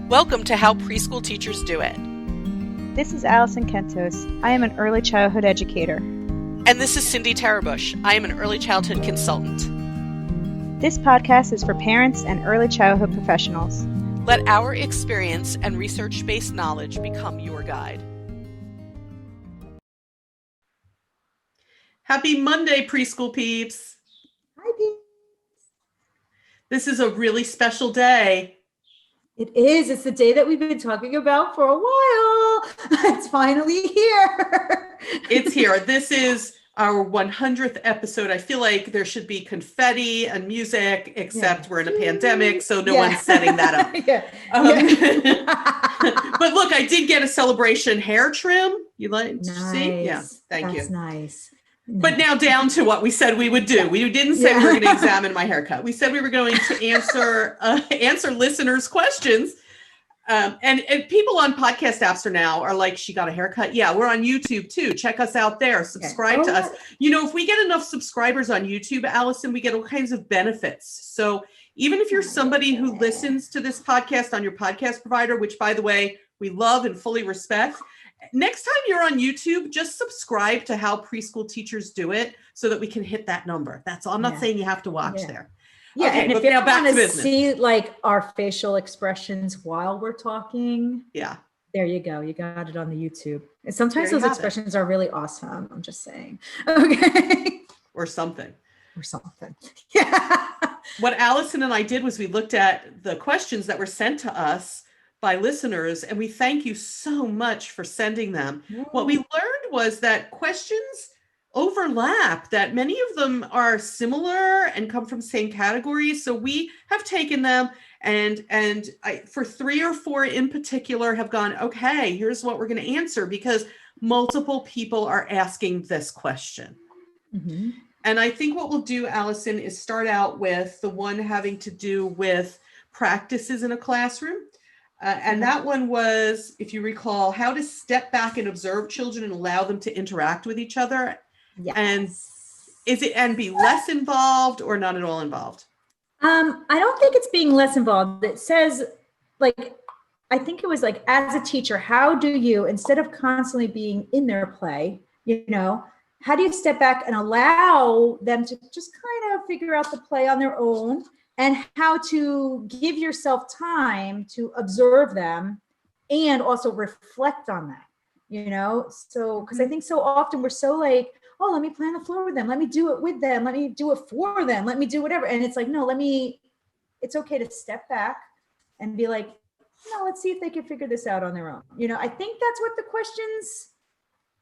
Welcome to How Preschool Teachers Do It. This is Alison Kentos. I am an early childhood educator. And this is Cindy Tarabush. I am an early childhood consultant. This podcast is for parents and early childhood professionals. Let our experience and research-based knowledge become your guide. Happy Monday, preschool peeps. Hi, peeps. This is a really special day. It is. It's the day that we've been talking about for a while. It's finally here. It's here. This is our 100th episode. I feel like there should be confetti and music, except we're in a pandemic, so no one's setting that up. But look, I did get a celebration hair trim. You like to see? Yeah, thank you. That's nice. But now down to what we said we would do. We didn't say we were going to examine my haircut. We said we were going to answer listeners' questions. And people on podcast apps are like, she got a haircut. Yeah, we're on YouTube too. Check us out there. Subscribe to us. You know, if we get enough subscribers on YouTube, Allison, we get all kinds of benefits. So even if you're somebody who listens to this podcast on your podcast provider, which by the way, we love and fully respect, next time you're on YouTube, just subscribe to How Preschool Teachers Do It so that we can hit that number. That's all. I'm not saying you have to watch there. Yeah, okay, and if you want to see like our facial expressions while we're talking, there you go. You got it on the YouTube. And sometimes those expressions are really awesome. I'm just saying. Okay. Or something. Yeah. What Allison and I did was we looked at the questions that were sent to us by listeners, and we thank you so much for sending them. What we learned was that questions overlap, that many of them are similar and come from same categories. So we have taken them and I, for 3 or 4 in particular, have gone, okay, here's what we're going to answer because multiple people are asking this question. Mm-hmm. And I think what we'll do, Allison, is start out with the one having to do with practices in a classroom. And that one was, if you recall, how to step back and observe children and allow them to interact with each other. Yes. And be less involved or not at all involved? I don't think it's being less involved. It says, like, I think it was like, as a teacher, how do you, instead of constantly being in their play, how do you step back and allow them to just kind of figure out the play on their own? And how to give yourself time to observe them and also reflect on that, So, because I think so often we're so like, oh, let me play on the floor with them. Let me do it with them. Let me do it for them. Let me do whatever. And it's like, no, it's okay to step back and be like, no, let's see if they can figure this out on their own. I think that's what the question's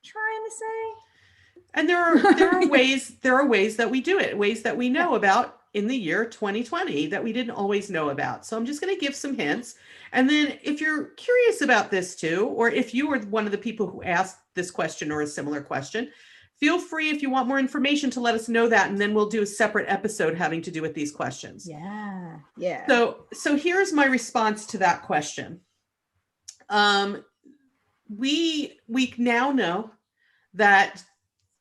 trying to say. And there are ways that we do it, ways that we know about in the year 2020 that we didn't always know about. So I'm just going to give some hints. And then if you're curious about this too, or if you were one of the people who asked this question or a similar question, feel free, if you want more information, to let us know that. And then we'll do a separate episode having to do with these questions. Yeah. So here's my response to that question. We now know that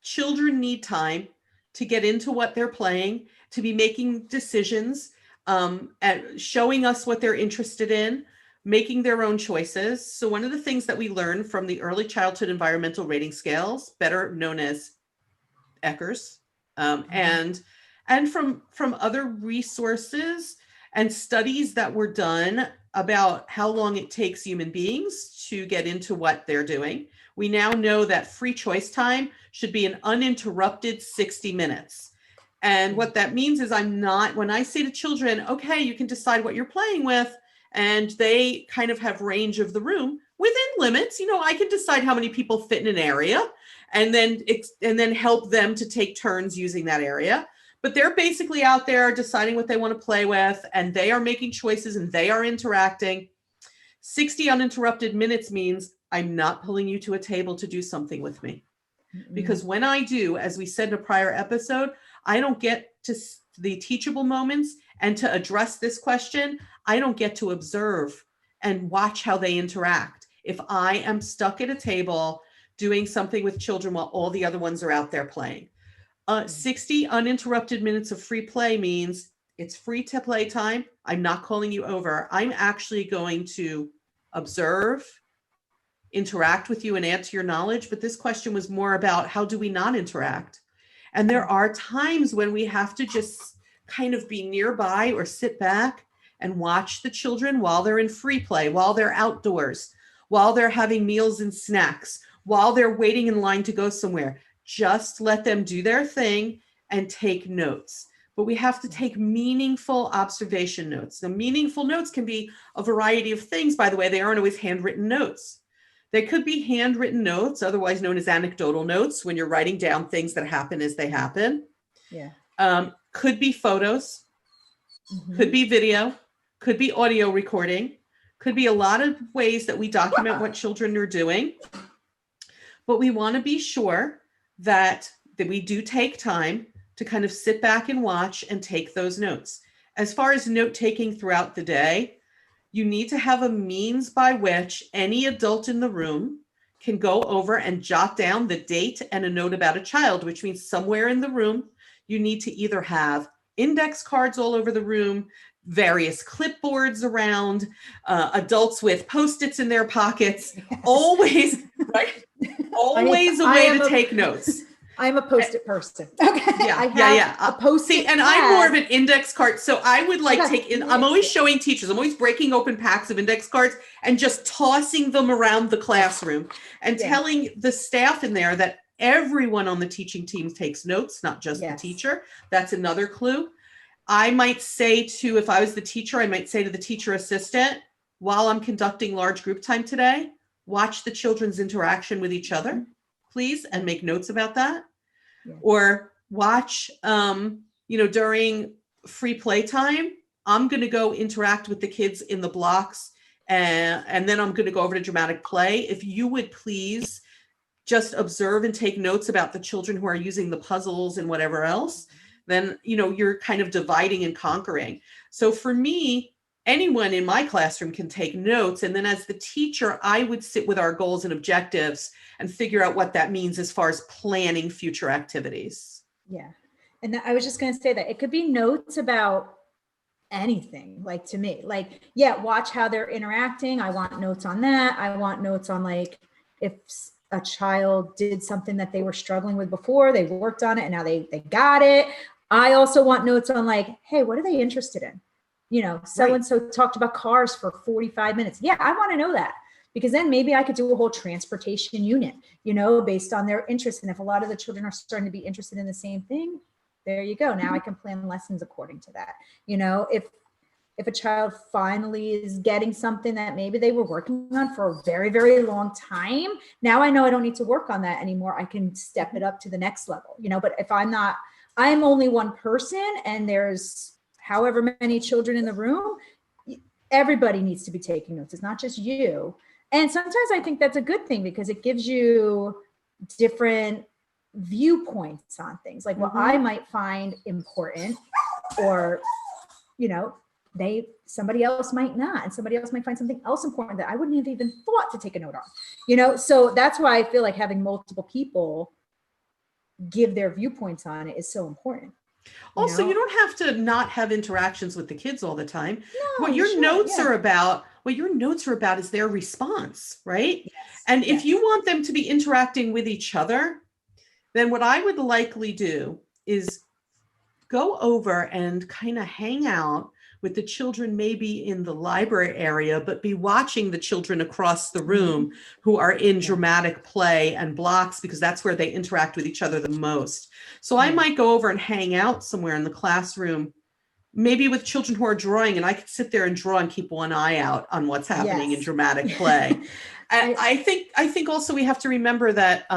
children need time to get into what they're playing, to be making decisions, and showing us what they're interested in, making their own choices. So one of the things that we learned from the early childhood environmental rating scales, better known as ECHRS, and from other resources and studies that were done about how long it takes human beings to get into what they're doing, we now know that free choice time should be an uninterrupted 60 minutes. And what that means is when I say to children, okay, you can decide what you're playing with, and they kind of have range of the room within limits. I can decide how many people fit in an area and then help them to take turns using that area. But they're basically out there deciding what they want to play with, and they are making choices and they are interacting. 60 uninterrupted minutes means I'm not pulling you to a table to do something with me. Mm-hmm. Because when I do, as we said in a prior episode, I don't get to the teachable moments and to address this question. I don't get to observe and watch how they interact. If I am stuck at a table doing something with children while all the other ones are out there playing. 60 uninterrupted minutes of free play means It's free to play time. I'm not calling you over. I'm actually going to observe, interact with you, and add to your knowledge. But this question was more about how do we not interact? And there are times when we have to just kind of be nearby or sit back and watch the children while they're in free play, while they're outdoors, while they're having meals and snacks, while they're waiting in line to go somewhere. Just let them do their thing and take notes. But we have to take meaningful observation notes. Now, meaningful notes can be a variety of things, by the way. They aren't always handwritten notes. They could be handwritten notes, otherwise known as anecdotal notes, when you're writing down things that happen as they happen. Yeah. Could be photos, could be video, could be audio recording, could be a lot of ways that we document what children are doing. But we want to be sure that we do take time to kind of sit back and watch and take those notes. As far as note taking throughout the day, you need to have a means by which any adult in the room can go over and jot down the date and a note about a child, which means somewhere in the room, you need to either have index cards all over the room, various clipboards around, adults with Post-its in their pockets, always, right? Always a way to take notes. I'm a Post-it person. Okay. Yeah. A Post-it and I'm more of an index card. So I would like I'm always showing teachers, I'm always breaking open packs of index cards and just tossing them around the classroom and telling the staff in there that everyone on the teaching team takes notes, not just the teacher. That's another clue. I might say if I was the teacher, I might say to the teacher assistant, while I'm conducting large group time today, watch the children's interaction with each other, please, and make notes about that. Yeah. Or watch, during free play time, I'm going to go interact with the kids in the blocks, and then I'm going to go over to dramatic play. If you would please just observe and take notes about the children who are using the puzzles and whatever else, then, you're kind of dividing and conquering. So for me, anyone in my classroom can take notes. And then as the teacher, I would sit with our goals and objectives and figure out what that means as far as planning future activities. Yeah. And I was just going to say that it could be notes about anything, like to me, watch how they're interacting. I want notes on that. I want notes on if a child did something that they were struggling with before, they worked on it and now they got it. I also want notes on hey, what are they interested in? So-and-so talked about cars for 45 minutes. Yeah, I want to know that, because then maybe I could do a whole transportation unit, based on their interest. And if a lot of the children are starting to be interested in the same thing, there you go. Now I can plan lessons according to that. If a child finally is getting something that maybe they were working on for a very, very long time, now I know I don't need to work on that anymore. I can step it up to the next level, but if I'm only one person and there's however many children in the room, everybody needs to be taking notes. It's not just you. And sometimes I think that's a good thing, because it gives you different viewpoints on things, what I might find important, or, somebody else might not, and somebody else might find something else important that I wouldn't have even thought to take a note on, so that's why I feel like having multiple people give their viewpoints on it is so important. Also, you don't have to not have interactions with the kids all the time. No, what your notes are about is their response, right? Yes, and if you want them to be interacting with each other, then what I would likely do is go over and kind of hang out with the children, maybe in the library area, but be watching the children across the room who are in dramatic play and blocks, because that's where they interact with each other the most. So I might go over and hang out somewhere in the classroom, maybe with children who are drawing, and I could sit there and draw and keep one eye out on what's happening in dramatic play. And I think also we have to remember that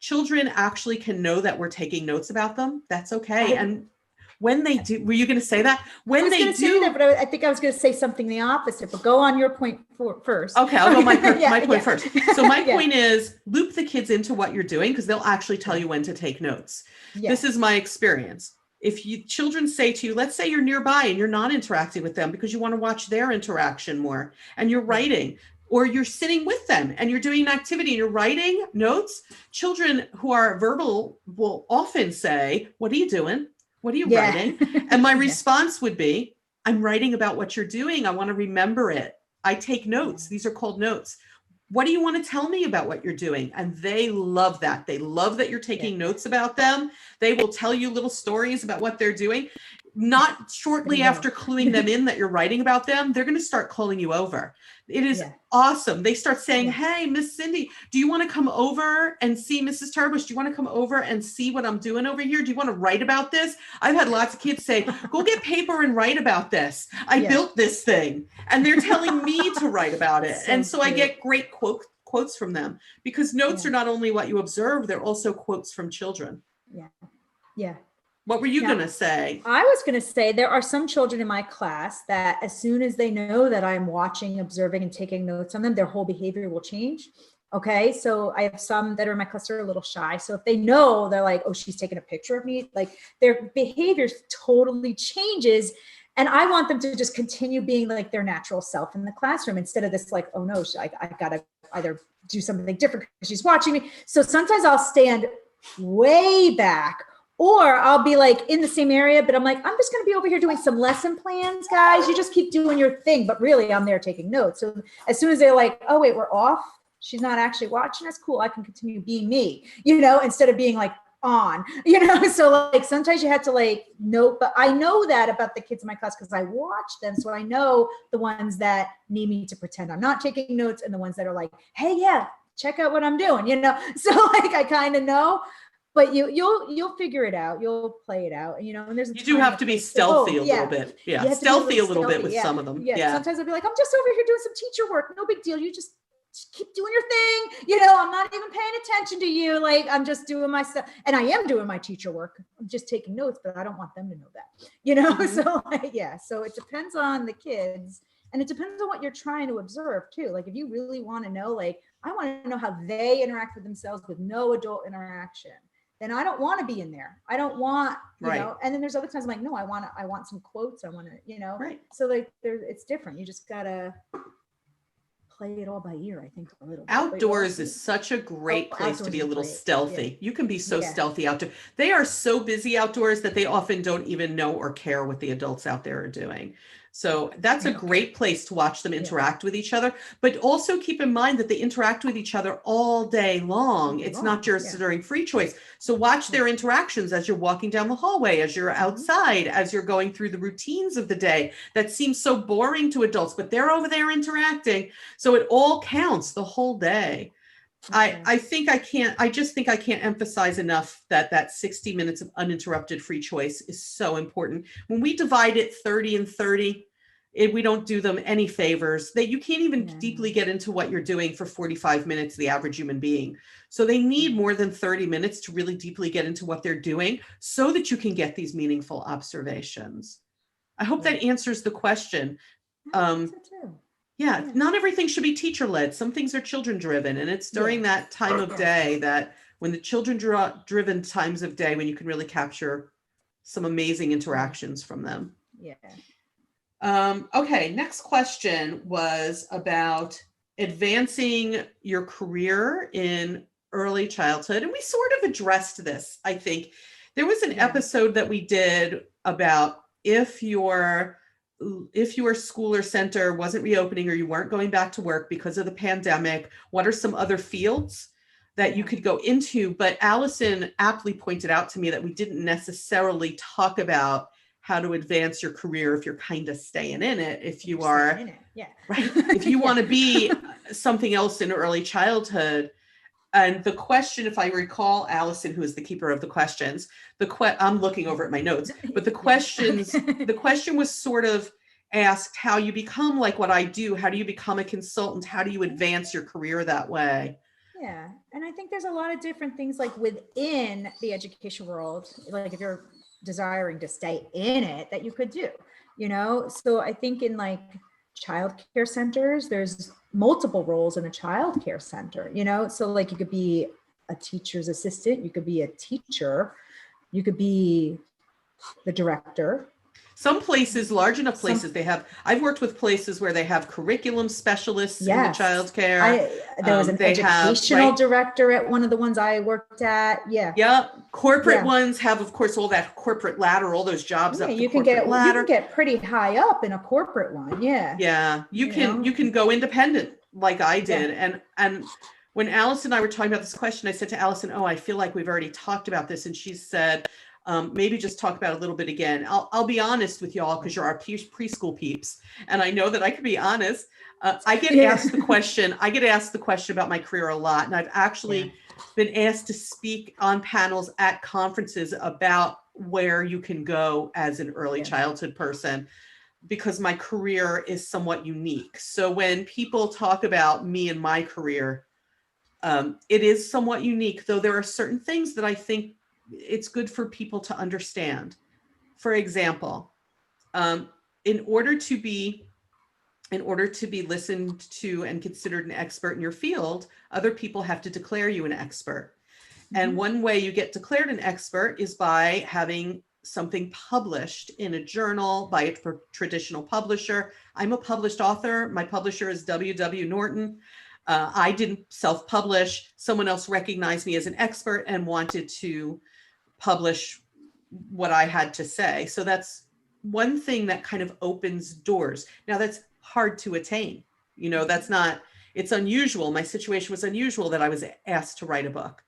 children actually can know that we're taking notes about them. That's okay. And when they do, were you going to say that? When they do, but I think I was going to say something the opposite, but go on your point first. Okay, I'll go my point first. So my point is, loop the kids into what you're doing, because they'll actually tell you when to take notes. This is my experience. If children say to you, let's say you're nearby and you're not interacting with them because you want to watch their interaction more, and you're writing, or you're sitting with them and you're doing an activity and you're writing notes, children who are verbal will often say, what are you doing? What are you Yeah. writing? And my Yeah. response would be, I'm writing about what you're doing. I want to remember it. I take notes. These are called notes. What do you want to tell me about what you're doing? And they love that. They love that you're taking notes about them. They will tell you little stories about what they're doing. Not shortly after cluing them in that you're writing about them, they're going to start calling you over. It is awesome. They start saying, hey, Miss Cindy, do you want to come over and see Mrs. Tarbush? Do you want to come over and see what I'm doing over here? Do you want to write about this? I've had lots of kids say, go get paper and write about this. I built this thing. And they're telling me to write about it. And so I get great quotes from them, because notes are not only what you observe, they're also quotes from children. Yeah. Yeah. What were you going to say? I was going to say there are some children in my class that as soon as they know that I'm watching, observing, and taking notes on them, their whole behavior will change. Okay. So I have some that are in my class are a little shy. So if they know, they're like, oh, she's taking a picture of me, like their behavior totally changes. And I want them to just continue being like their natural self in the classroom, instead of this like, oh no, I got to either do something different because she's watching me. So sometimes I'll stand way back, or I'll be like in the same area, but I'm like, I'm just going to be over here doing some lesson plans, guys. You just keep doing your thing. But really, I'm there taking notes. So as soon as they're like, oh, wait, we're off. She's not actually watching us. Cool. I can continue being me, instead of being like on, So like sometimes you have to like note, but I know that about the kids in my class because I watch them. So I know the ones that need me to pretend I'm not taking notes, and the ones that are like, hey, yeah, check out what I'm doing, So like I kind of know. But you'll figure it out. You'll play it out, and there's. You do have to be stealthy a little bit. Yeah, stealthy a little bit with some of them. Yeah. Sometimes I'll be like, I'm just over here doing some teacher work. No big deal. You just keep doing your thing. I'm not even paying attention to you. Like I'm just doing my stuff, and I am doing my teacher work. I'm just taking notes, but I don't want them to know that. So so it depends on the kids, and it depends on what you're trying to observe too. Like if you really want to know, like I want to know how they interact with themselves with no adult interaction, then I don't want to be in there. I don't want, and then there's other times I'm like, no, I want some quotes. I want to, Right. So like it's different. You just gotta play it all by ear, I think, a little bit. Outdoors is such a great place to be a little stealthy. You can be so stealthy outdoors. They are so busy outdoors that they often don't even know or care what the adults out there are doing. So that's a great place to watch them interact with each other, but also keep in mind that they interact with each other all day long. It's not just during free choice. So watch their interactions as you're walking down the hallway, as you're outside, as you're going through the routines of the day that seems so boring to adults, but they're over there interacting. So it all counts the whole day. I think I can't emphasize enough that 60 minutes of uninterrupted free choice is so important. When we divide it 30 and 30, we don't do them any favors. That you can't even deeply get into what you're doing for 45 minutes, the average human being. So they need more than 30 minutes to really deeply get into what they're doing so that you can get these meaningful observations. I hope that answers the question. Not everything should be teacher led. Some things are children driven, and it's during that time of day that when the children driven times of day, when you can really capture some amazing interactions from them. Okay. Next question was about advancing your career in early childhood. And we sort of addressed this, I think. There was an episode that we did about if your school or center wasn't reopening or you weren't going back to work because of the pandemic, what are some other fields that you could go into? But Alison aptly pointed out to me that we didn't necessarily talk about how to advance your career if you're kind of staying in it, if you are, if you want to be something else in early childhood. And the question, if I recall, Alison, who is the keeper of the questions, I'm looking over at my notes, but the question was sort of asked how you become like what I do. How do you become a consultant? How do you advance your career that way? Yeah. And I think there's a lot of different things like within the education world, like if you're desiring to stay in it, that you could do, So I think in like child care centers, there's multiple roles in a child care center, So like you could be a teacher's assistant, you could be a teacher, you could be the director. Some places, large enough places, I've worked with places where they have curriculum specialists in the childcare. There was an educational director at one of the ones I worked at. Yeah. Corporate ones have, of course, all that corporate ladder, all those jobs up the you corporate ladder. You can get pretty high up in a corporate one. Yeah. Yeah. You can go independent like I did. And when Alice and I were talking about this question, I said to Allison, I feel like we've already talked about this. And she said, maybe just talk about it a little bit again. I'll be honest with y'all, because you're our preschool peeps. And I know that I can be honest. I get asked the question about my career a lot. And I've actually been asked to speak on panels at conferences about where you can go as an early childhood person, because my career is somewhat unique. So when people talk about me and my career, it is somewhat unique, though there are certain things that I think it's good for people to understand. For example, in order to be listened to and considered an expert in your field, other people have to declare you an expert. And one way you get declared an expert is by having something published in a journal by a traditional publisher. I'm a published author. My publisher is W.W. Norton. I didn't self-publish. Someone else recognized me as an expert and wanted to publish what I had to say. So that's one thing that kind of opens doors. Now that's hard to attain. It's unusual. My situation was unusual that I was asked to write a book.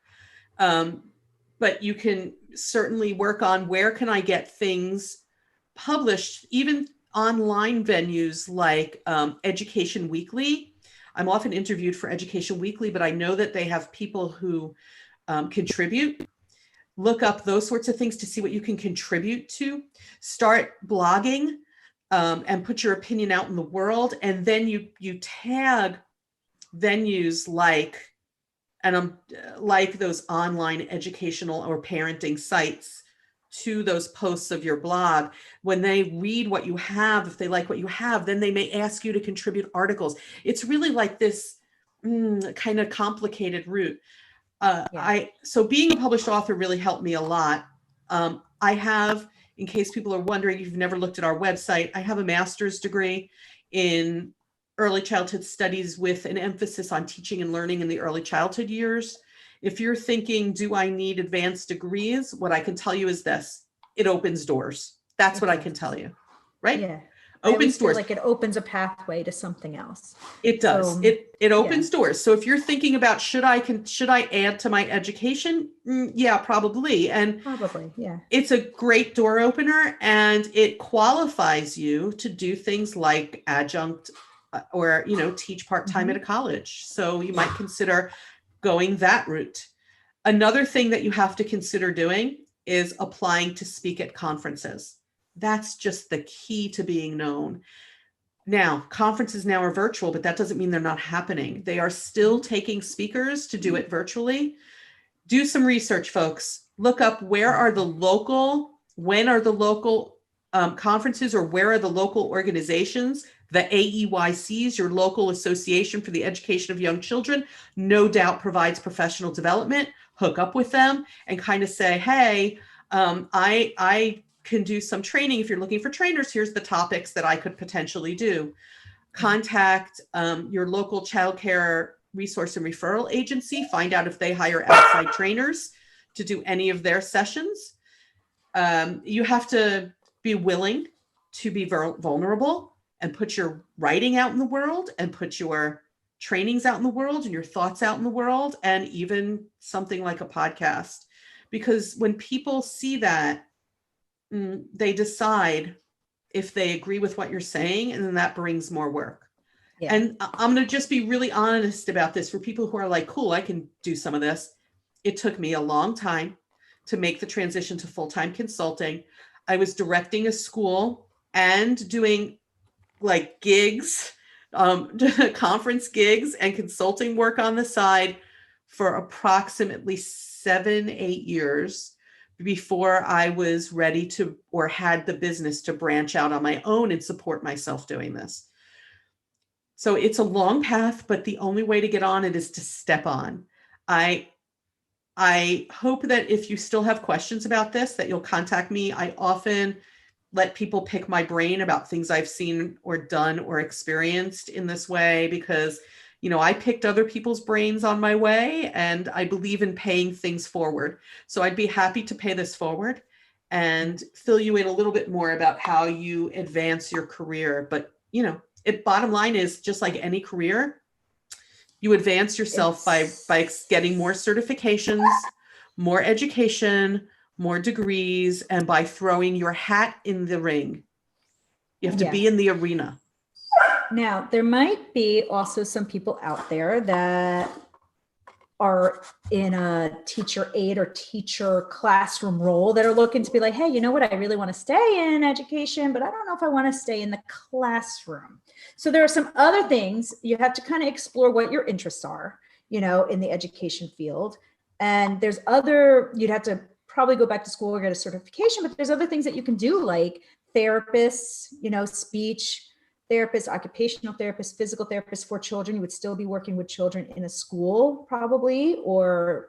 But you can certainly work on where can I get things published, even online venues like Education Weekly. I'm often interviewed for Education Weekly, but I know that they have people who contribute. Look up those sorts of things to see what you can contribute to. Start blogging and put your opinion out in the world. And then you tag venues like those online educational or parenting sites to those posts of your blog. When they read what you have, if they like what you have, then they may ask you to contribute articles. It's really like this kind of complicated route. So being a published author really helped me a lot. I have, in case people are wondering, if you've never looked at our website, I have a master's degree in early childhood studies with an emphasis on teaching and learning in the early childhood years. If you're thinking, do I need advanced degrees? What I can tell you is this: it opens doors. That's what I can tell you, right? Yeah. Opens doors. Like it opens a pathway to something else. It does. So, it opens doors. So if you're thinking about, should I add to my education? Yeah, probably. And it's a great door opener, and it qualifies you to do things like adjunct or, teach part-time at a college. So you might consider going that route. Another thing that you have to consider doing is applying to speak at conferences. That's just the key to being known. Now, conferences now are virtual, but that doesn't mean they're not happening. They are still taking speakers to do it virtually. Do some research, folks. Look up when are the local conferences, or where are the local organizations. The AEYCs, your local association for the education of young children, no doubt provides professional development. Hook up with them and kind of say, hey, I can do some training. If you're looking for trainers, here's the topics that I could potentially do. Contact your local childcare resource and referral agency. Find out if they hire outside trainers to do any of their sessions. You have to be willing to be vulnerable and put your writing out in the world, and put your trainings out in the world, and your thoughts out in the world, and even something like a podcast. Because when people see that, they decide if they agree with what you're saying, and then that brings more work. Yeah. And I'm going to just be really honest about this for people who are like, cool, I can do some of this. It took me a long time to make the transition to full-time consulting. I was directing a school and doing like gigs, conference gigs and consulting work on the side for approximately 7-8 years before I was ready to, or had the business to branch out on my own and support myself doing this. So it's a long path, but the only way to get on it is to step on. I hope that if you still have questions about this, that you'll contact me. I often let people pick my brain about things I've seen or done or experienced in this way, because, I picked other people's brains on my way, and I believe in paying things forward. So I'd be happy to pay this forward and fill you in a little bit more about how you advance your career. But, bottom line is, just like any career, you advance yourself by getting more certifications, more education, more degrees, and by throwing your hat in the ring. You have to be in the arena. Now, there might be also some people out there that are in a teacher aide or teacher classroom role that are looking to be like, hey, you know what? I really want to stay in education, but I don't know if I want to stay in the classroom. So there are some other things you have to kind of explore what your interests are, in the education field. And you'd have to probably go back to school or get a certification, but there's other things that you can do, like therapists, speech therapists, occupational therapists, physical therapists for children. You would still be working with children in a school probably, or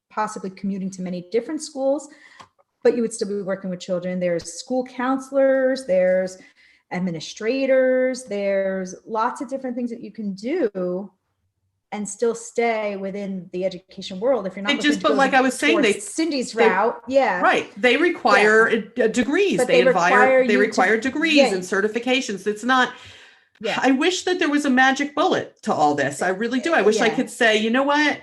possibly commuting to many different schools, but you would still be working with children. There's school counselors, there's administrators, there's lots of different things that you can do and still stay within the education world. If you're not, but like I was saying, Cindy's route, right. They require degrees. But they require degrees and certifications. It's not. Yeah. I wish that there was a magic bullet to all this. I really do. I wish I could say, you know what,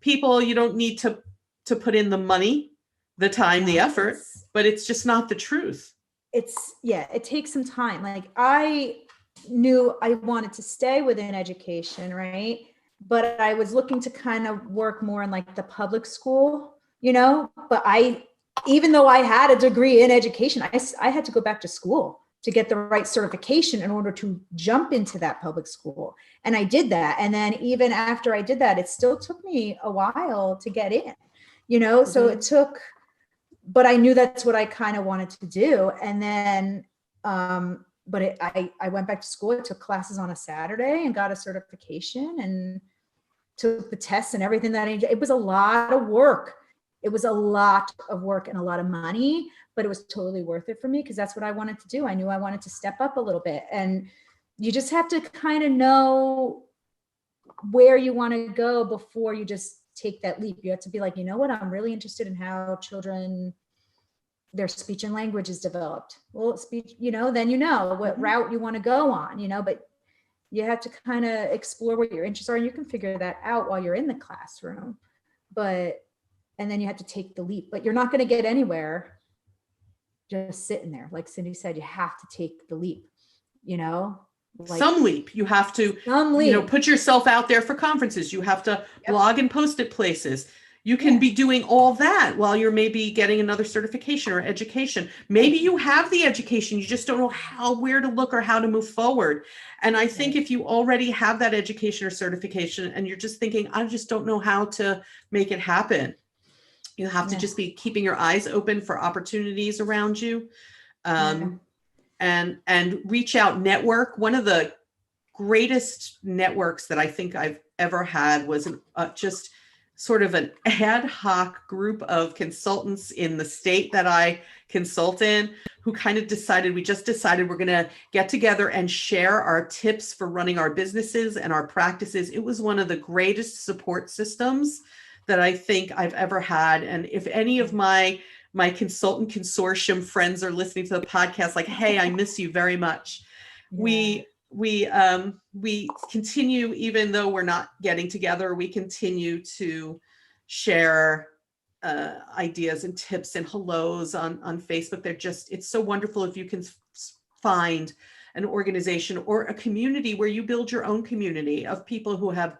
people, you don't need to put in the money, the time, the effort, but it's just not the truth. It takes some time. Like, I knew I wanted to stay within education, right? But I was looking to kind of work more in like the public school, but even though I had a degree in education, I had to go back to school to get the right certification in order to jump into that public school. And I did that. And then even after I did that, it still took me a while to get in, so it took, but I knew that's what I kind of wanted to do. And then, I went back to school. I took classes on a Saturday and got a certification and took the tests and everything that I needed. It was a lot of work. It was a lot of work and a lot of money, but it was totally worth it for me because that's what I wanted to do. I knew I wanted to step up a little bit. And you just have to kind of know where you want to go before you just take that leap. You have to be like, you know what? I'm really interested in how children, their speech and language is developed. Well, speech, then what route you want to go on, but you have to kind of explore what your interests are, and you can figure that out while you're in the classroom. And then you have to take the leap, but you're not going to get anywhere just sitting there. Like Cindy said, you have to take the leap, some leap. You have to, put yourself out there for conferences. You have to blog and post at places. You can be doing all that while you're maybe getting another certification or education. Maybe you have the education, you just don't know where to look or how to move forward. And I think if you already have that education or certification and you're just thinking, I just don't know how to make it happen, you have to just be keeping your eyes open for opportunities around you, and reach out, network. One of the greatest networks that I think I've ever had was just sort of an ad hoc group of consultants in the state that I consult in who kind of decided we're going to get together and share our tips for running our businesses and our practices. It was one of the greatest support systems that I think I've ever had. And if any of my consultant consortium friends are listening to the podcast, like, hey, I miss you very much. Yeah. We continue, even though we're not getting together, we continue to share ideas and tips and hellos on Facebook. It's so wonderful if you can find an organization or a community where you build your own community of people who have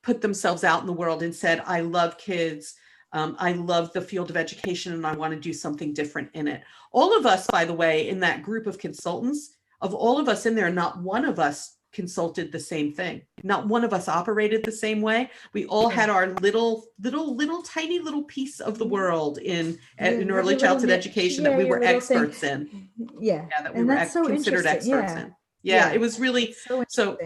put themselves out in the world and said, I love kids. I love the field of education and I want to do something different in it. All of us, by the way, in that group of consultants, of all of us in there, not one of us consulted the same thing. Not one of us operated the same way. We all had our little tiny little piece of the world in early childhood education that we were experts in. Yeah. That we were considered experts in. Yeah, it was really so.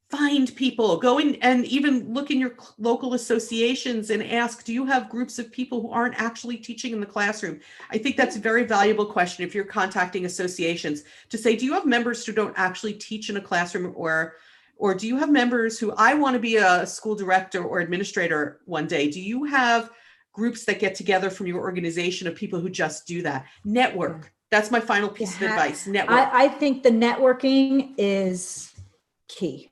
find people, go in and even look in your local associations and ask, do you have groups of people who aren't actually teaching in the classroom? I think that's a very valuable question if you're contacting associations, to say, do you have members who don't actually teach in a classroom, or do you have members who, I want to be a school director or administrator one day? Do you have groups that get together from your organization of people who just do that? Network. That's my final piece of advice. Network. I think the networking is key.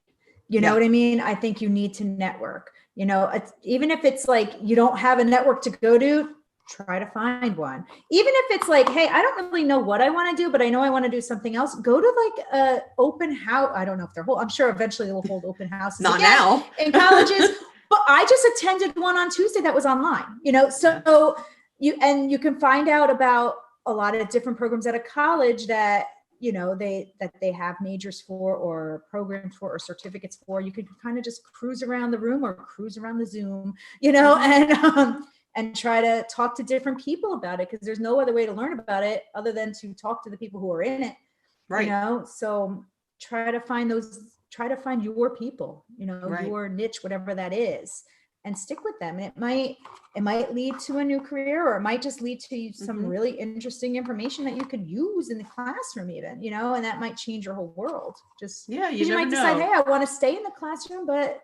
You know what I mean? I think you need to network, even if it's like, you don't have a network to go to, try to find one. Even if it's like, hey, I don't really know what I want to do, but I know I want to do something else. Go to like a open house. I don't know if they're I'm sure eventually they'll hold open houses. Not now. In colleges. But I just attended one on Tuesday that was online, so you can find out about a lot of different programs at a college that, they have majors for, or programs for, or certificates for. You could kind of just cruise around the room or cruise around the Zoom, and try to talk to different people about it, because there's no other way to learn about it other than to talk to the people who are in it. Right. So try to find your people, your niche, whatever that is, and stick with them. And it might lead to a new career, or it might just lead to some really interesting information that you could use in the classroom even, and that might change your whole world. Just, you might decide, hey, I want to stay in the classroom, but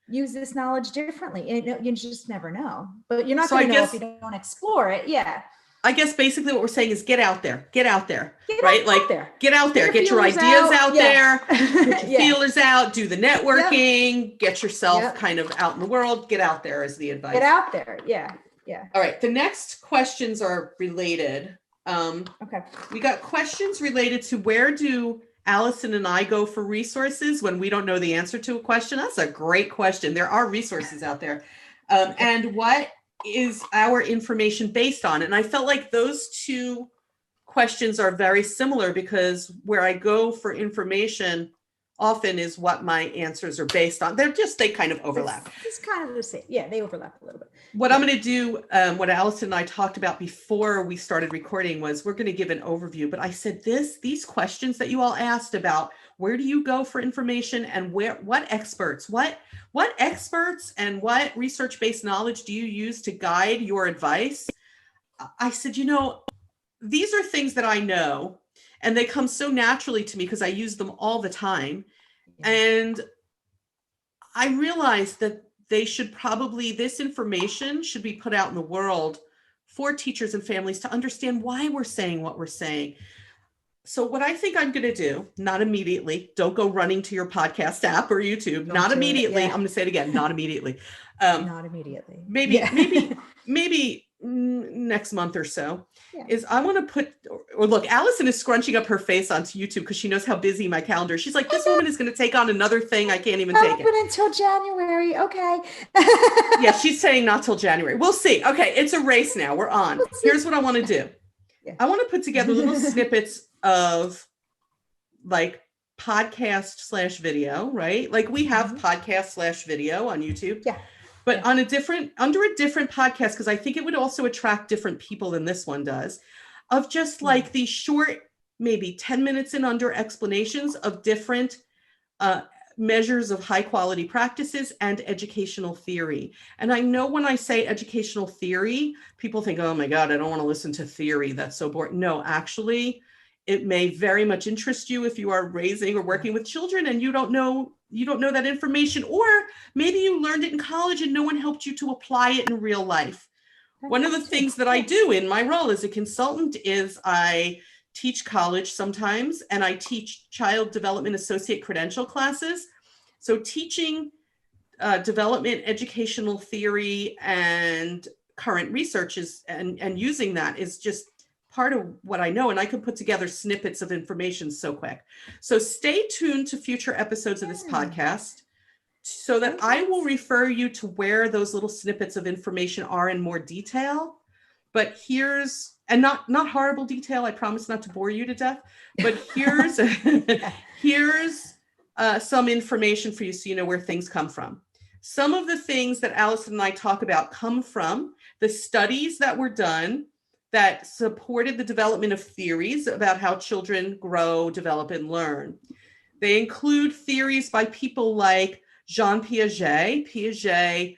use this knowledge differently. And you just never know, but you're not going to know if you don't explore it. Yeah. I guess basically what we're saying is get out there, right? Get out there, get your ideas out there, get your feelers out, do the networking, get yourself kind of out in the world, get out there is the advice. Get out there. Yeah. Yeah. All right. The next questions are related. Okay. We got questions related to, where do Alison and I go for resources when we don't know the answer to a question? That's a great question. There are resources out there. And what is our information based on? And I felt like those two questions are very similar, because where I go for information often is what my answers are based on. They kind of overlap. It's kind of the same. Yeah, they overlap a little bit. What I'm going to do, what Alison and I talked about before we started recording, was we're going to give an overview. But I said these questions that you all asked about, where do you go for information, and what experts and what research-based knowledge do you use to guide your advice? I said, these are things that I know, and they come so naturally to me because I use them all the time. And I realized that this information should be put out in the world for teachers and families to understand why we're saying what we're saying. So what I think I'm going to do, not immediately, don't go running to your podcast app or YouTube, not immediately. I'm going to say it again, not immediately. Not immediately. Maybe next month or so, is I want to put, or look, Alison is scrunching up her face onto YouTube because she knows how busy my calendar is. She's like, this woman is going to take on another thing. I can't even take it. Until January. Okay. Yeah, she's saying not till January. We'll see. Okay. It's a race now. We're on. Here's what I want to do. I want to put together little snippets of like podcast / video, right? Like we have podcast / video on YouTube. Yeah. But on under a different podcast, because I think it would also attract different people than this one does, of just like these short, maybe 10 minutes and under explanations of different measures of high quality practices and educational theory. And I know when I say educational theory, people think, oh my God, I don't want to listen to theory. That's so boring. No, actually, it may very much interest you if you are raising or working with children and you don't know that information, or maybe you learned it in college and no one helped you to apply it in real life. One of the things that I do in my role as a consultant is I teach college sometimes, and I teach child development associate credential classes. So teaching development, educational theory, and current research and using that is just part of what I know, and I can put together snippets of information so quick. So stay tuned to future episodes of this podcast so that I will refer you to where those little snippets of information are in more detail. But and not horrible detail, I promise not to bore you to death, but here's some information for you so you know where things come from. Some of the things that Alison and I talk about come from the studies that were done that supported the development of theories about how children grow, develop, and learn. They include theories by people like Jean Piaget. Piaget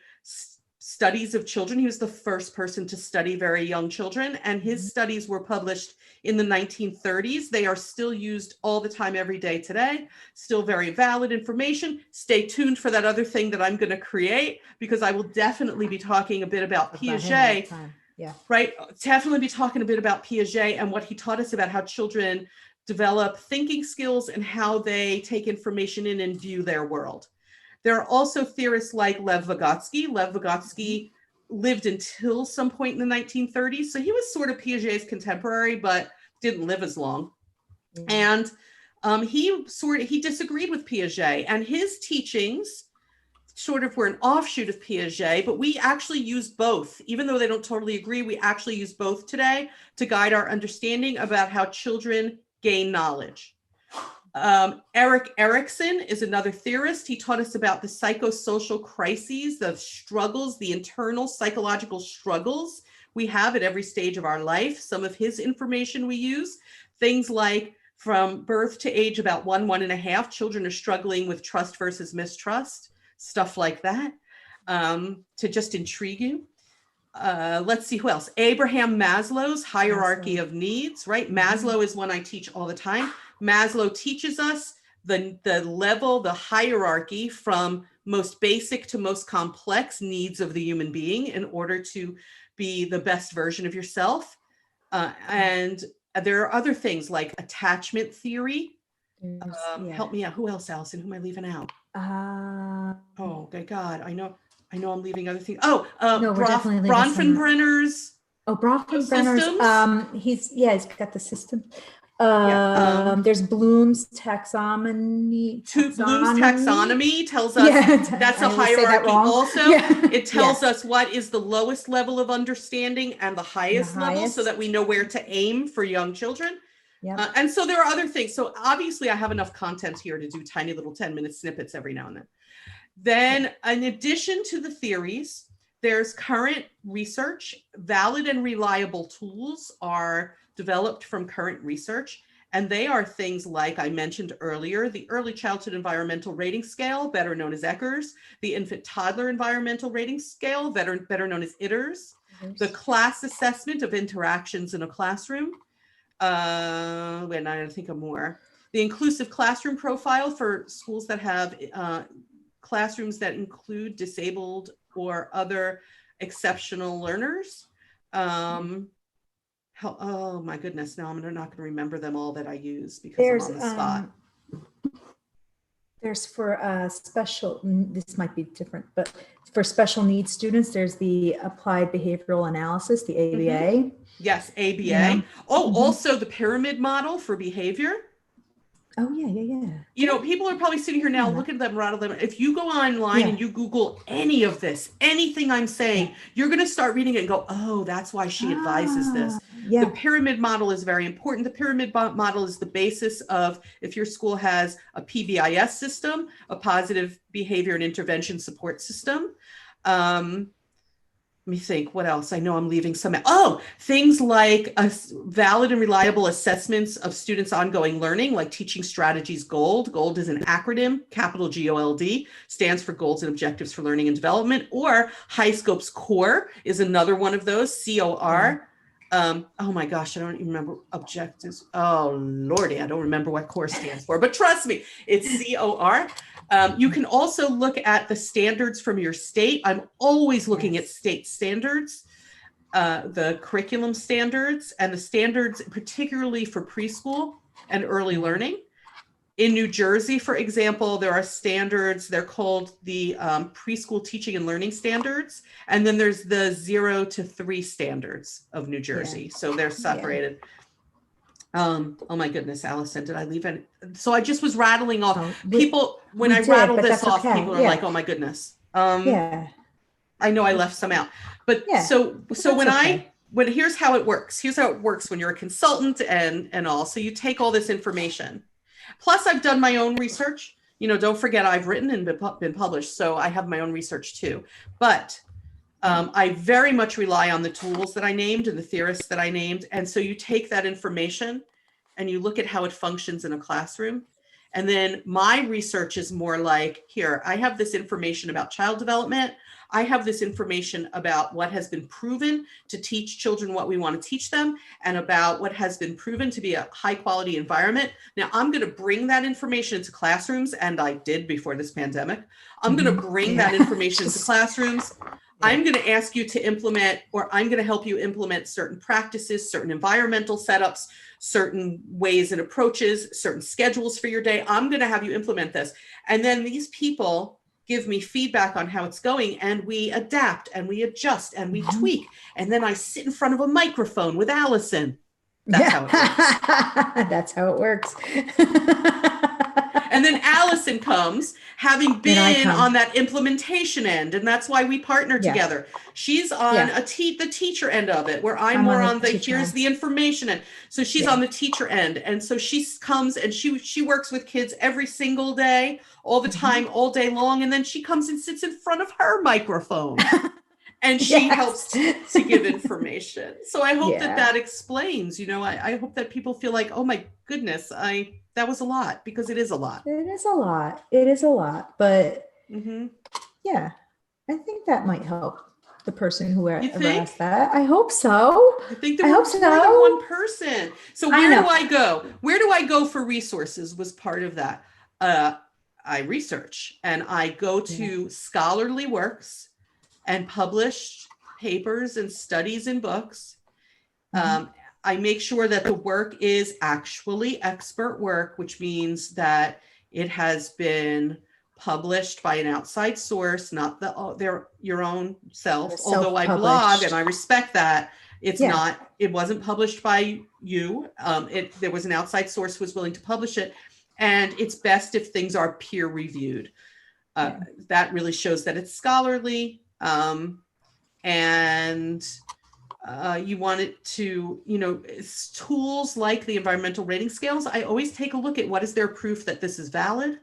studies of children. He was the first person to study very young children, and his studies were published in the 1930s. They are still used all the time, every day today. Still very valid information. Stay tuned for that other thing that I'm going to create, because I will definitely be talking a bit about Piaget. Yeah. Right. Definitely be talking a bit about Piaget and what he taught us about how children develop thinking skills and how they take information in and view their world. There are also theorists like Lev Vygotsky. Lev Vygotsky lived until some point in the 1930s. So he was sort of Piaget's contemporary, but didn't live as long. And he disagreed with Piaget, and his teachings sort of were an offshoot of Piaget, but we actually use both. Even though they don't totally agree, we actually use both today to guide our understanding about how children gain knowledge. Erik Erikson is another theorist. He taught us about the psychosocial crises, the struggles, the internal psychological struggles we have at every stage of our life. Some of his information we use, things like from birth to age about 1.5, children are struggling with trust versus mistrust, stuff like that, to just intrigue you. Let's see who else. Abraham Maslow's hierarchy of needs, right? Maslow is one I teach all the time. Maslow teaches us the level, the hierarchy from most basic to most complex needs of the human being in order to be the best version of yourself. And there are other things like attachment theory. Help me out. Who else, Alison? Who am I leaving out? Oh, good God. I know I'm leaving other things. No, Bronfenbrenner's. Bronfenbrenner's. He's got the system. There's Bloom's taxonomy. Bloom's taxonomy tells us that's a hierarchy also. It tells us what is the lowest level of understanding and the highest level, so that we know where to aim for young children. And so there are other things. So obviously I have enough content here to do tiny little 10-minute snippets every now and then. Then in addition to the theories, there's current research. Valid and reliable tools are developed from current research. And they are things like I mentioned earlier, the Early Childhood Environmental Rating Scale, better known as ECHRS, the Infant Toddler Environmental Rating Scale, better known as ITERS, the class assessment of interactions in a classroom. I think of more. The inclusive classroom profile for schools that have classrooms that include disabled or other exceptional learners. Oh my goodness, now I'm not going to remember them all that I use because I'm on the spot. There's for special, this might be different, but for special needs students, there's the applied behavioral analysis, the ABA. Yes, ABA. Also the pyramid model for behavior. Oh, yeah. You know, people are probably sitting here now, look at them, rattle them. If you go online and you Google any of this, anything I'm saying, you're going to start reading it and go, oh, that's why she advises this. The pyramid model is very important. The pyramid model is the basis of if your school has a PBIS system, a positive behavior and intervention support system. Let me think, what else? I know I'm leaving some out. Oh, things like valid and reliable assessments of students' ongoing learning, like Teaching Strategies GOLD. GOLD is an acronym, capital GOLD, stands for Goals and Objectives for Learning and Development, or HighScope's CORE is another one of those, COR. Oh my gosh, I don't even remember objectives. Oh Lordy, I don't remember what CORE stands for, but trust me, it's COR. You can also look at the standards from your state. I'm always looking at state standards, the curriculum standards, and the standards particularly for preschool and early learning. In New Jersey, for example, there are standards, they're called the preschool teaching and learning standards. And then there's the 0 to 3 standards of New Jersey. So they're separated. Oh my goodness, Alison, did I leave any? So I just was rattling off people. When I rattled this off, people are like, oh my goodness. I know I left some out, but so when here's how it works. Here's how it works when you're a consultant and all. So you take all this information. Plus, I've done my own research. You know, don't forget I've written and been published, so I have my own research too. But I very much rely on the tools that I named and the theorists that I named. And so you take that information and you look at how it functions in a classroom. And then my research is more like, here, I have this information about child development. I have this information about what has been proven to teach children what we want to teach them, and about what has been proven to be a high quality environment. Now, I'm going to bring that information into classrooms, and I did before this pandemic. I'm going to bring that information into classrooms. I'm going to ask you to implement, or I'm going to help you implement certain practices, certain environmental setups, certain ways and approaches, certain schedules for your day. I'm going to have you implement this. And then these people give me feedback on how it's going, and we adapt and we adjust and we tweak. And then I sit in front of a microphone with Alison. That's how it works. That's how it works. And then Alison comes, having been on that implementation end, and that's why we partner together. She's on the teacher end of it, where I'm more on the here's the information end. So she's on the teacher end, and so she comes and she works with kids every single day, all the time, all day long, and then she comes and sits in front of her microphone. And she helps to give information. So I hope that explains, I hope that people feel like, oh my goodness, that was a lot, because it is a lot. It is a lot. It is a lot. But yeah, I think that might help the person who asked that. I hope so. I think there was more than one person. So where do I go? Where do I go for resources was part of that. I research, and I go to scholarly works and published papers and studies and books. I make sure that the work is actually expert work, which means that it has been published by an outside source, not your own self. Although I blog and I respect that, it's not. It wasn't published by you. There was an outside source who was willing to publish it, and it's best if things are peer reviewed. That really shows that it's scholarly. You want it to, tools like the environmental rating scales. I always take a look at what is their proof that this is valid.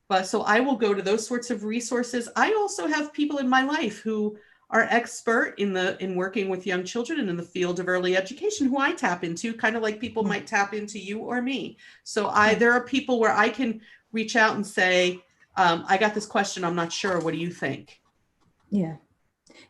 But so I will go to those sorts of resources. I also have people in my life who are expert in working with young children and in the field of early education who I tap into, kind of like people might tap into you or me. So there are people where I can reach out and say, I got this question, I'm not sure. What do you think? Yeah.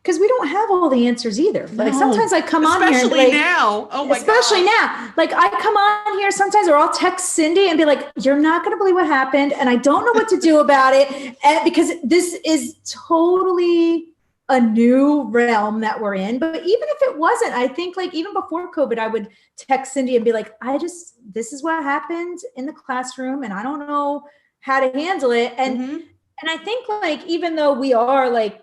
Because we don't have all the answers either. Like sometimes I come on here, especially now. Oh my God. Especially now. Like I come on here sometimes, or I'll text Cindy and be like, "You're not going to believe what happened, and I don't know what to do about it," because this is totally a new realm that we're in. But even if it wasn't, I think like even before COVID, I would text Cindy and be like, "This is what happened in the classroom, and I don't know how to handle it." And I think like even though we are like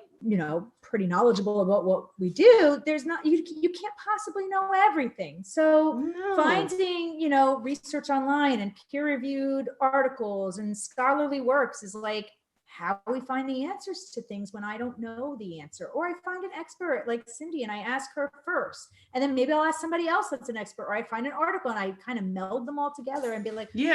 pretty knowledgeable about what we do, there's not, you can't possibly know everything. So finding, research online and peer-reviewed articles and scholarly works is like how we find the answers to things when I don't know the answer. Or I find an expert like Cindy and I ask her first, and then maybe I'll ask somebody else that's an expert, or I find an article and I kind of meld them all together and be like, you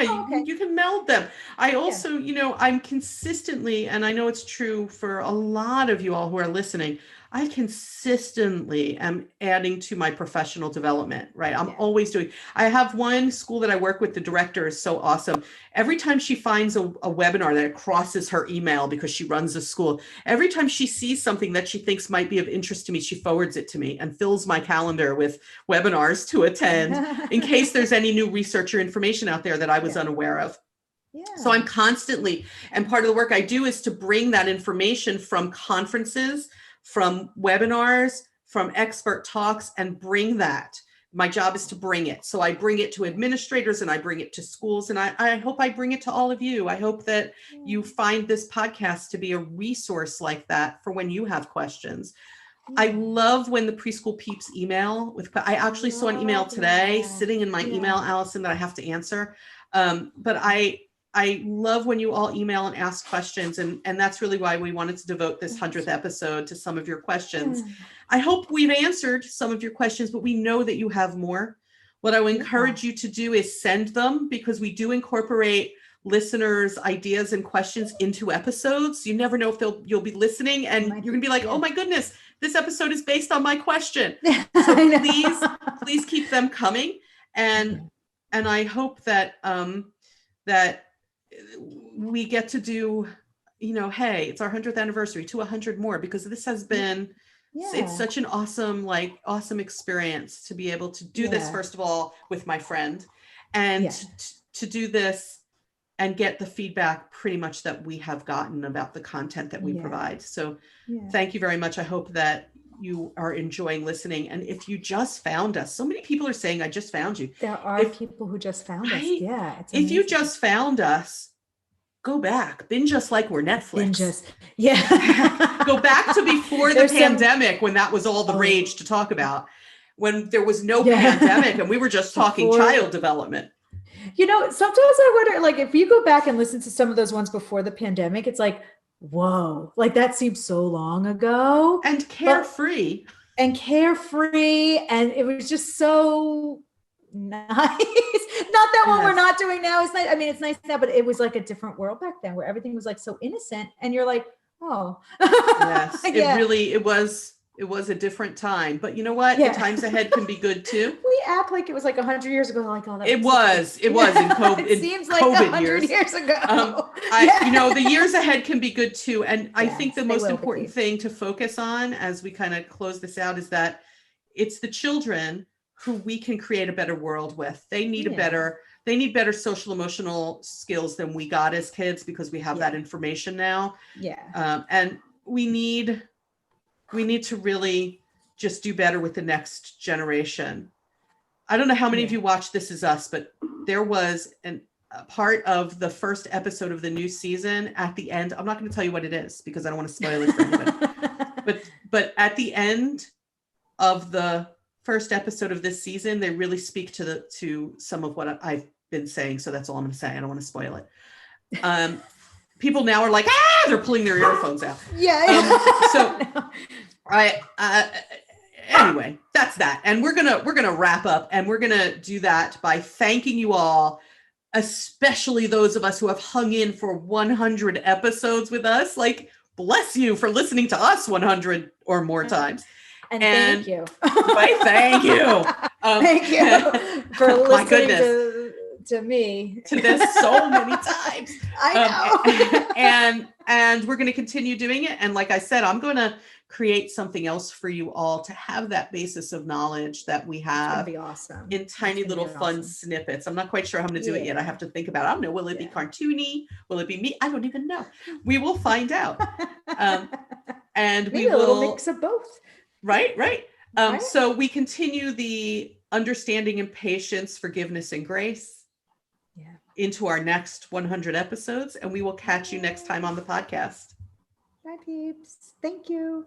can meld them. I also, I'm consistently, and I know it's true for a lot of you all who are listening, I consistently am adding to my professional development, right? I'm always doing. I have one school that I work with. The director is so awesome. Every time she finds a webinar that crosses her email, because she runs a school, every time she sees something that she thinks might be of interest to me, she forwards it to me and fills my calendar with webinars to attend in case there's any new research or information out there that I was unaware of. So I'm constantly, and part of the work I do is to bring that information from conferences, from webinars, from expert talks, and bring that. My job is to bring it. So I bring it to administrators and I bring it to schools, and I hope I bring it to all of you. I hope that you find this podcast to be a resource like that for when you have questions. I love when the preschool peeps email I actually saw an email today sitting in my email, Alison, that I have to answer. But I love when you all email and ask questions, and that's really why we wanted to devote this 100th episode to some of your questions. I hope we've answered some of your questions, but we know that you have more. What I would encourage you to do is send them, because we do incorporate listeners' ideas and questions into episodes. You never know if you'll be listening and you're gonna be like, oh my goodness, this episode is based on my question. So please keep them coming. And I hope that we get to do, hey, it's our 100th anniversary, to 100 more, because this has been, it's such an awesome experience to be able to do this, first of all, with my friend, and to do this and get the feedback pretty much that we have gotten about the content that we provide. So thank you very much. I hope that you are enjoying listening. And if you just found us, so many people are saying, I just found you. There are people who just found us. Yeah. It's if you just found us, go back, binge us like we're Netflix. Go back to before the pandemic, when that was all the rage to talk about, when there was no pandemic and we were just talking child development. Sometimes I wonder, like, if you go back and listen to some of those ones before the pandemic, it's like, whoa, like that seems so long ago. And carefree. And it was just so nice. Not that what we're not doing now is nice. I mean, it's nice now, but it was like a different world back then where everything was like so innocent, and you're like, oh. Yes, it was a different time, but you know what? The times ahead can be good too. We act like it was like 100 years ago. Like, oh, it was in COVID. It seems like 100 years ago. The years ahead can be good too. And I think the most important thing to focus on as we kind of close this out is that it's the children who we can create a better world with. They need they need better social emotional skills than we got as kids, because we have that information now. And we need to really just do better with the next generation. I don't know how many of you watched This Is Us, but there was a part of the first episode of the new season at the end. I'm not going to tell you what it is because I don't want to spoil it for anybody. But at the end of the first episode of this season, they really speak to some of what I've been saying. So that's all I'm going to say. I don't want to spoil it. People now are like, they're pulling their earphones out. Anyway, that's that. And we're gonna wrap up, and we're gonna do that by thanking you all, especially those of us who have hung in for 100 episodes with us. Like, bless you for listening to us 100 or more times. And thank you. Thank you. Thank you for listening to me. To this so many times. I know. And we're going to continue doing it. And like I said, I'm going to create something else for you all to have that basis of knowledge that we have. Be awesome. In tiny little fun snippets. I'm not quite sure how I'm going to do it yet. I have to think about it. I don't know. Will it be cartoony? Will it be me? I don't even know. We will find out. And maybe a little mix of both. Right. So we continue the understanding and patience, forgiveness and grace into our next 100 episodes, and we will catch you next time on the podcast. Bye, peeps. Thank you.